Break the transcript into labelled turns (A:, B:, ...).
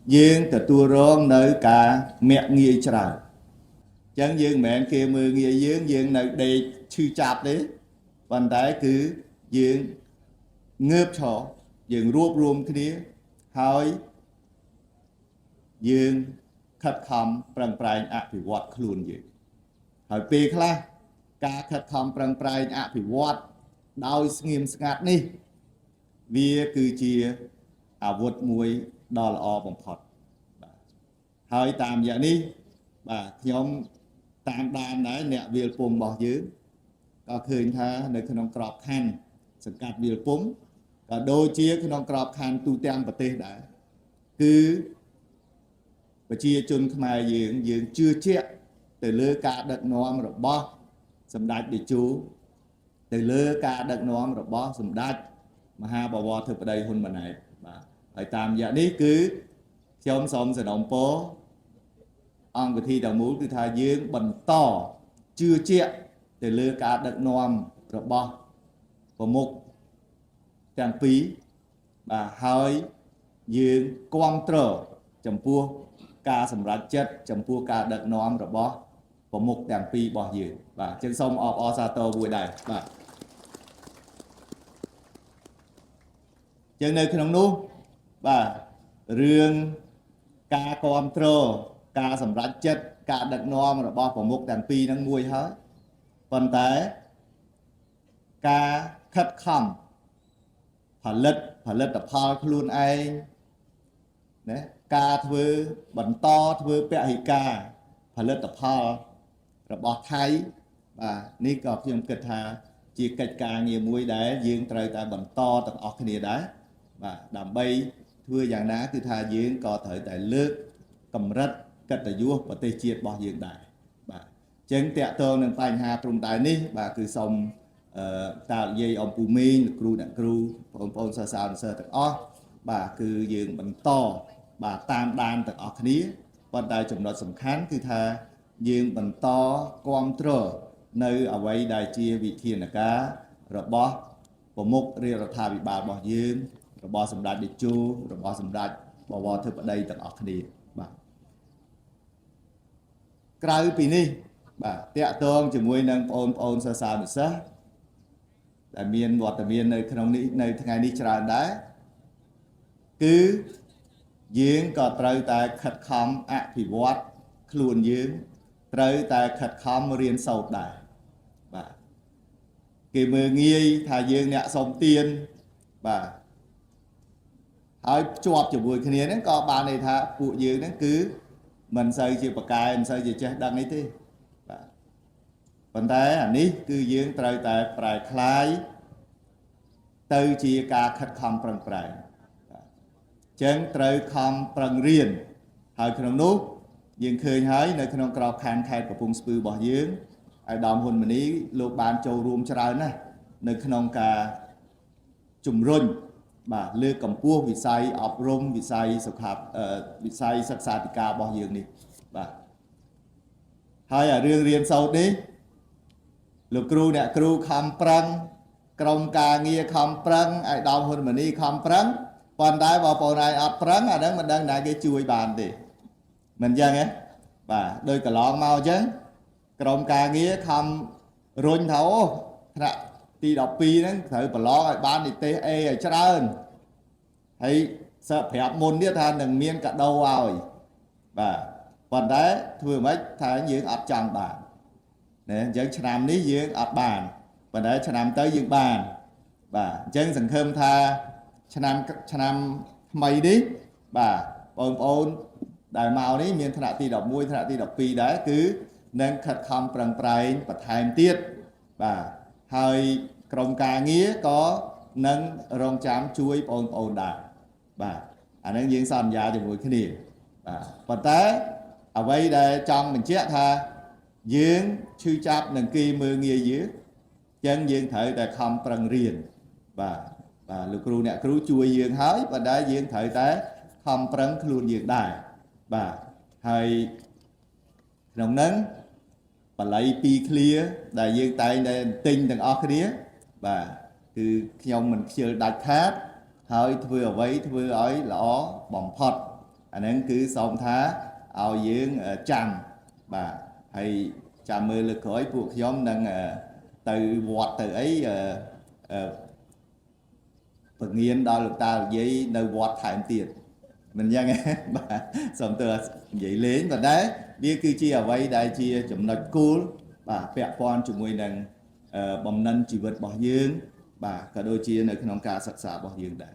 A: dương từ tua rong nơi cả mẹ nghi trời chẳng dương mẹ kia mưa nghi dương nơi đây chư chạp đấy bàn tay cứ dương ngớp cho dương rùa rùm cái đĩa hỏi dương khát khăm prang prang ạ bị vọt luôn dương hỏi pi khla ca khát khăm prang prang ạ bị vọt đau nghiêm ngặt ní vì cứ chia vượt mùi đo là o bằng phật hơi tạm vậy đi bà nhóm tạm đàn đấy nè việc phùng bỏ dưới có khơi tha nơi khăn ông crop khăn sự cắt việc phúng có đôi chia khăn ông crop khăn tu tem bát tê đã cứ và chia chun khai dưỡng chưa chết từ lứa cả đợt nóm rồi bó sầm đạch để chú từ lứa cả đợt nóm rồi bó sầm đạch mà ha bà bò thực ở đây hôn mà này phải tạm dạ ní cứ trong sống sẽ đồng phố ông thi đầu mũi từ thay dương bẩn to chưa chết từ lứa cả đợt nóm rồi bó và một trang phí bà hơi dương quang trở chấm pua ca sầm rạch chất chấm pua ca đợt nóm rồi bó và một trang phí bỏ dương và trên sông Osato vui đầy và chân nơi khung nú và riêng ca control ca sầm rạch chất ca đợt nóm rồi bó và một trang phí năng mùi hết còn tới ca khát khămផលិតផលខ្លួនឯងណាការធ្វើបន្តធ្វើពហិការផលិតផលរបស់ថៃបាទនេះក៏ខ្ញុំគិតថាជាកិច្ចការងារមួយដែលយើងត្រូវតែបន្តទាំងអស់គ្នាដែរបាទដើម្បីធ្វើយ៉ាងណាគឺថាយើងក៏ត្រូវតែលើកកម្រិតកិត្តិយសប្រទេសជាតិរបស់យើងដែរបាទអញ្ចឹងតកតងនឹងបញ្ហាព្រំដែននេះបាទគឺសូមតាយាយអំពូមីងលោកគ្រូអ្នកគ្រូបងប្អូនសិស្សសិស្សទាំងអស់បាទគឺយើងបន្តបាទតាមដានទាំងអស់គ្នាប៉ុន្តែចំណុចសំខាន់គឺថាយើងបន្តគ្រប់គ្រងនៅអ្វីដែលជាវិធានការរបស់ប្រមុខរាជរដ្ឋាភិបាលរបស់យើងរបស់សម្ដេចតេជោរបស់សម្ដេចបវរធិបតីទាំងអស់គ្នាបាទក្រៅពីនេះបាទតកតងជាមួយនឹងបងប្អូនសិស្សនិស្សិតដែលមានវត្តមាននៅក្នុងនេះនៅថ្ងៃនេះច្រើនដែរគឺយើងក៏ត្រូវតែខិតខំអភិវឌ្ឍខ្លួនយើងត្រូវតែខិតខំរៀនសូត្រដែរបាទគេមើលងាយថាយើងអ្នកសុំទានបាទហើយភ្ជាប់ជាមួយគ្នាហ្នឹងក៏បានន័យថាពួកយើងហ្នឹងគឺមិនសូវជាប្រកែមិនសូវជាចេះដឹងអីទេបាទប៉ុន្តែអានេះគឺយើងត្រូវតែប្រែក្លាយទៅជាការខិតខំប្រឹងប្រែងអញ្ចឹងត្រូវខំប្រឹងរៀនហើយក្នុងនោះយើងឃើញហើយនៅក្នុងក្របខ័ណ្ឌខេត្តកំពង់ស្ពឺរបស់យើងអាយដាមហ៊ុនម៉ាណីលោកបានចូលរួមច្រើនណាស់នៅក្នុងការជំរុញបាទលើកកម្ពស់វិស័យអប់រំវិស័យសុខាវិស័យសិក្សាធិការរបស់យើងនេះបាទហើយរឿងរៀនសូត្រនេះលោកគ្រូអ្នកគ្រូខំប្រឹងក្រុមការងារខំប្រឹងអាយដាមហ៊ុនម៉ាណីខំប្រឹងប៉ុន្តែបងប្អូនឯងអត់ប្រឹងអាហ្នឹងមិនដឹងណាគេជួយបានទេមិនអញ្ចឹងទេបាទដោយកន្លងមកអញ្ចឹងក្រុមការងារខំរុញថាអូថ្នាក់ទី12ហ្នឹងត្រូវប្រឡងឲ្យបាននិទេសអេឲ្យច្រើនហើយសិស្សប្រាប់មុនទៀតថានឹងមានកាដូឲ្យបាទប៉ុន្តែធ្វើម៉េចថាយើងអត់ចង់បានណាអញ្ចឹងឆ្នាំនេះយើងអត់បានប៉ុន្តែឆ្នាំទៅយើងបានបាទអញ្ចឹងសង្ឃឹមថាឆ្នាំថ្មីនេះបាទបងប្អូនដែលមកនេះមានថ្នាក់ទី11ថ្នាក់ទី12ដែរគឺនឹងខិតខំប្រឹងប្រែងបន្ថែមទៀតបាទហើយក្រុមការងារក៏នឹងរងចាំជួយបងប្អូនដែរបាទអានឹងយើងសន្យាជាមួយគ្នាបាទប៉ុន្តែអ្វីដែលចង់បញ្ជាក់ថាយើងឈឺចាប់នឹងគេមើលងាយយើងចឹងយើងត្រូវតែខំប្រឹងរៀនបាទលោកគ្រូអ្នកគ្រូជួយយើងហើយប៉ុន្តែយើងត្រូវតែខំប្រឹងខ្លួនយើងដែរបាទហើយក្នុងហ្នឹងបល័យ2ឃ្លាដែលយើងតែងតែទិញទាំងអស់គ្នាបាទគឺខ្ញុំមិនខ្ជិលដាច់ខាតហើយធ្វើអ្វីធ្វើឲ្យល្អបំផុត អាហ្នឹងគឺសូមថាឲ្យយើងចាំបាទហើយចាំមើលលើកក្រោយពួកខ្ញុំនឹងទៅវត្តទៅអីពងៀនដល់លោកតានិយាយនៅវត្តថែមទៀតមិនអញ្ចឹងទេបាទសូមទោសនិយាយលេងប៉ុន្តែវាគឺជាអ្វីដែលជាចំណុចគោលបាទពាក់ព័ន្ធជាមួយនឹងបំណិនជីវិតរបស់យើងបាទក៏ដូចជានៅក្នុងការសិក្សារបស់យើងដែរ